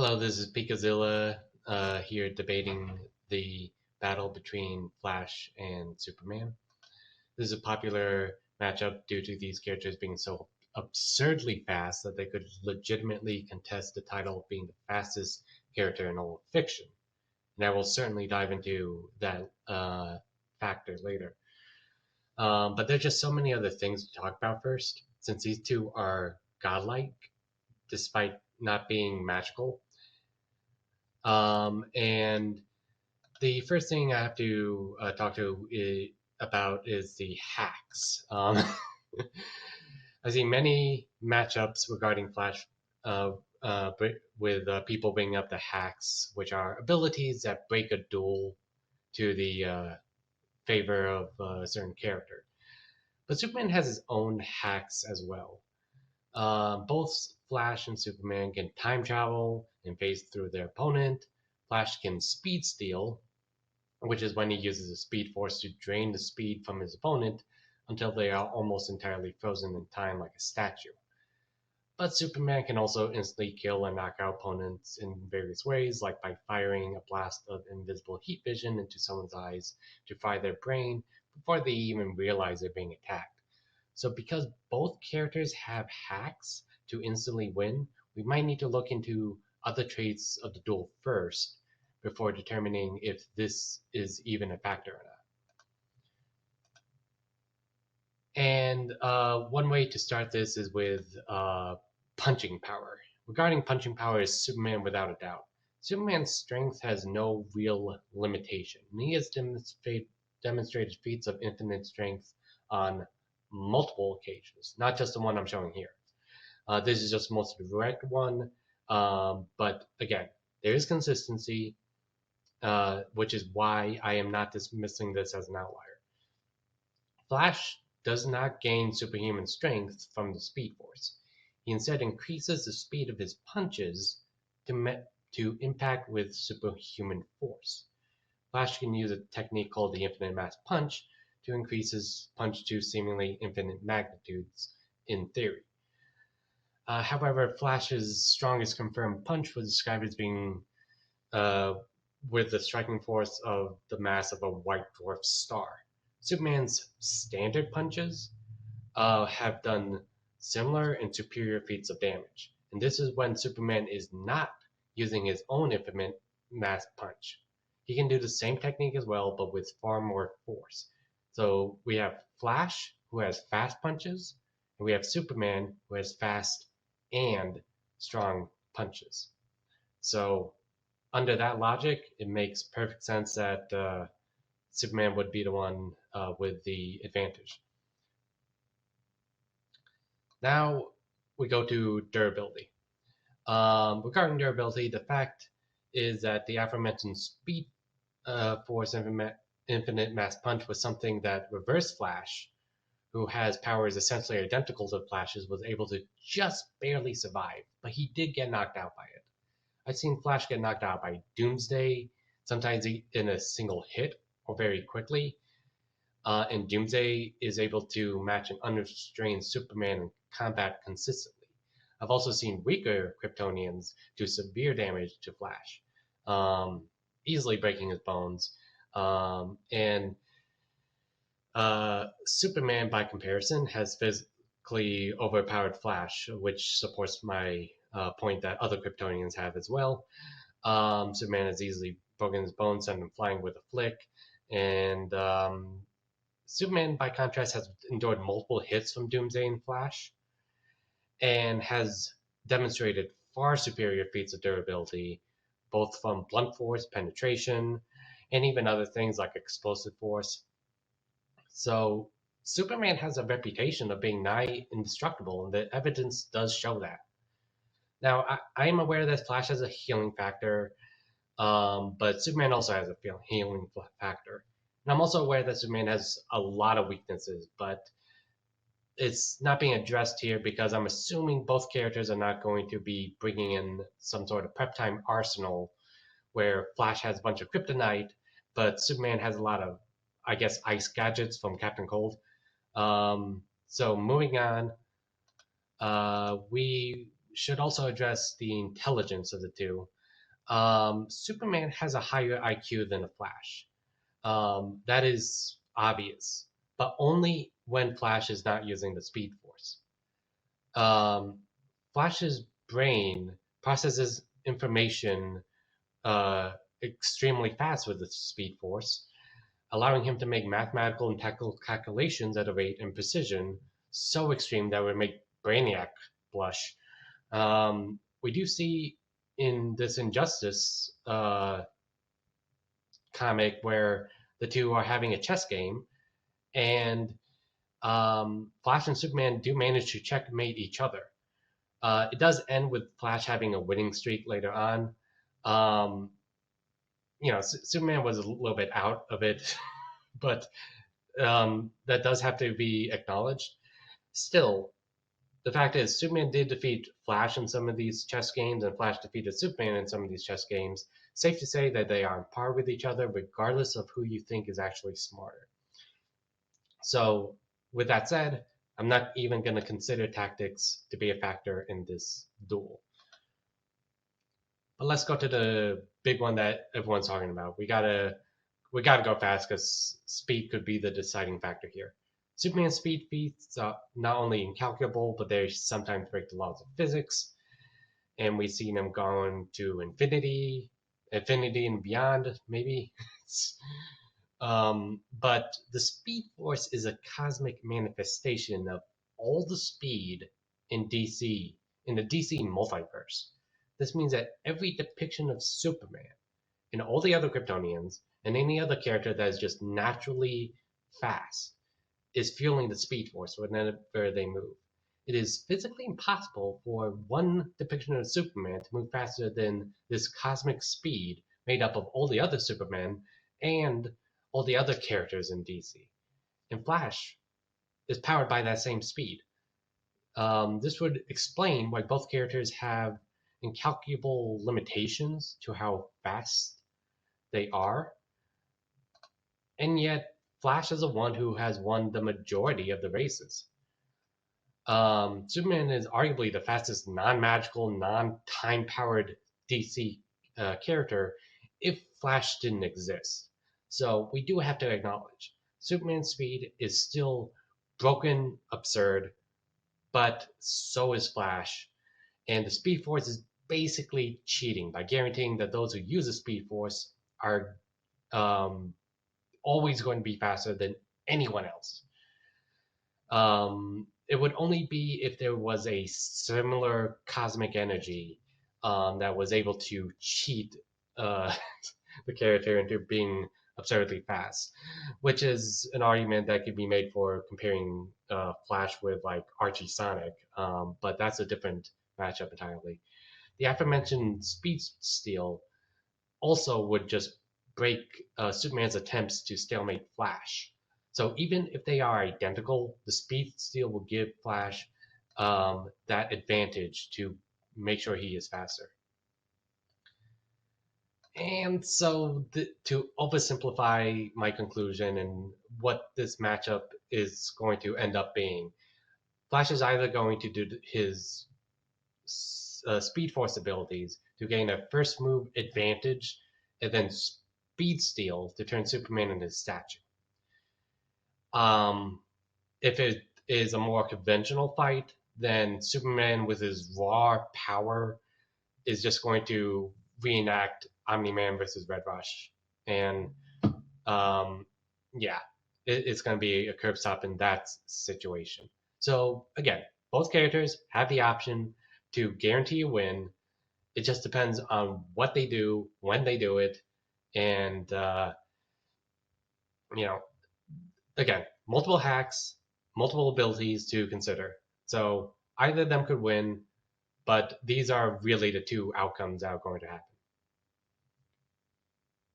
Hello, this is Pikazilla here debating the battle between Flash and Superman. This is a popular matchup due to these characters being so absurdly fast that they could legitimately contest the title of being the fastest character in all of fiction. And I will certainly dive into that factor later. But there's just so many other things to talk about first, since these two are godlike despite not being magical. And the first thing I have to about is the hacks. I've seen many matchups regarding Flash uh, with people bringing up the hacks, which are abilities that break a duel to the favor of a certain character. But Superman has his own hacks as well. Both Flash and Superman can time travel and phase through their opponent. Flash can speed steal, which is when he uses a speed force to drain the speed from his opponent until they are almost entirely frozen in time like a statue. But Superman can also instantly kill and knock out opponents in various ways, like by firing a blast of invisible heat vision into someone's eyes to fry their brain before they even realize they're being attacked. So because both characters have hacks to instantly win, we might need to look into other traits of the duel first before determining if this is even a factor or not. And one way to start this is with punching power. Regarding punching power is Superman without a doubt. Superman's strength has no real limitation. And he has demonstrated feats of infinite strength on multiple occasions, not just the one I'm showing here. This is just the most direct one, but again, there is consistency, which is why I am not dismissing this as an outlier. Flash does not gain superhuman strength from the Speed Force. He instead increases the speed of his punches to impact with superhuman force. Flash can use a technique called the infinite mass punch to increase his punch to seemingly infinite magnitudes in theory. However, Flash's strongest confirmed punch was described as being with the striking force of the mass of a white dwarf star. Superman's standard punches have done similar and superior feats of damage. And this is when Superman is not using his own infinite mass punch. He can do the same technique as well, but with far more force. So we have Flash, who has fast punches, and we have Superman, who has fast and strong punches. So under that logic, it makes perfect sense that Superman would be the one with the advantage. Now we go to durability. Regarding durability, the fact is that the aforementioned Speed Force Infinite Mass Punch was something that Reverse Flash, who has powers essentially identical to Flash's, was able to just barely survive, but he did get knocked out by it. I've seen Flash get knocked out by Doomsday, sometimes in a single hit or very quickly. And Doomsday is able to match an unrestrained Superman in combat consistently. I've also seen weaker Kryptonians do severe damage to Flash, easily breaking his bones. And Superman, by comparison, has physically overpowered Flash, which supports my point that other Kryptonians have as well. Superman has easily broken his bones, sent him flying with a flick, and Superman, by contrast, has endured multiple hits from Doomsday and Flash, and has demonstrated far superior feats of durability, both from blunt force, penetration, and even other things like explosive force. So Superman has a reputation of being nigh indestructible, and the evidence does show that. Now, I am aware that Flash has a healing factor, but Superman also has a healing factor. And I'm also aware that Superman has a lot of weaknesses, but it's not being addressed here because I'm assuming both characters are not going to be bringing in some sort of prep time arsenal where Flash has a bunch of kryptonite, but Superman has a lot of, I guess, ice gadgets from Captain Cold. So moving on, we should also address the intelligence of the two. Superman has a higher IQ than the Flash. That is obvious, but only when Flash is not using the Speed Force. Um, Flash's brain processes information extremely fast with the Speed Force, allowing him to make mathematical and technical calculations at a rate and precision so extreme that would make Brainiac blush. We do see in this Injustice comic where the two are having a chess game, and Flash and Superman do manage to checkmate each other. It does end with Flash having a winning streak later on. Um, Superman was a little bit out of it, but that does have to be acknowledged. Still, the fact is, Superman did defeat Flash in some of these chess games, and Flash defeated Superman in some of these chess games. Safe to say that they are on par with each other, regardless of who you think is actually smarter. So, with that said, I'm not even going to consider tactics to be a factor in this duel. But let's go to the big one that everyone's talking about. We gotta go fast because speed could be the deciding factor here. Superman's speed feats are not only incalculable, but they sometimes break the laws of physics, and we've seen them going to infinity and beyond, maybe. But the Speed Force is a cosmic manifestation of all the speed in DC, in the DC multiverse. This means that every depiction of Superman and all the other Kryptonians and any other character that is just naturally fast is fueling the Speed Force whenever they move. It is physically impossible for one depiction of Superman to move faster than this cosmic speed made up of all the other Supermen and all the other characters in DC. And Flash is powered by that same speed. This would explain why both characters have incalculable limitations to how fast they are, and yet Flash is the one who has won the majority of the races. Superman is arguably the fastest non-magical, non-time powered DC character if Flash didn't exist. So we do have to acknowledge Superman's speed is still broken, absurd, but so is Flash. And the Speed Force is basically cheating by guaranteeing that those who use the Speed Force are always going to be faster than anyone else. It would only be if there was a similar cosmic energy that was able to cheat the character into being absurdly fast, which is an argument that could be made for comparing Flash with like Archie Sonic, but that's a different matchup entirely. The aforementioned Speed Steel also would just break Superman's attempts to stalemate Flash. So even if they are identical, the Speed Steel will give Flash that advantage to make sure he is faster. And so, to oversimplify my conclusion and what this matchup is going to end up being, Flash is either going to do his Speed Force abilities to gain a first move advantage, and then Speed Steal to turn Superman into a statue. If it is a more conventional fight, then Superman with his raw power is just going to reenact Omni-Man versus Red Rush, and yeah, it's going to be a curb stop in that situation. So again, both characters have the option to guarantee a win. It just depends on what they do, when they do it, and again, multiple hacks, multiple abilities to consider. So either of them could win, but these are really the two outcomes that are going to happen.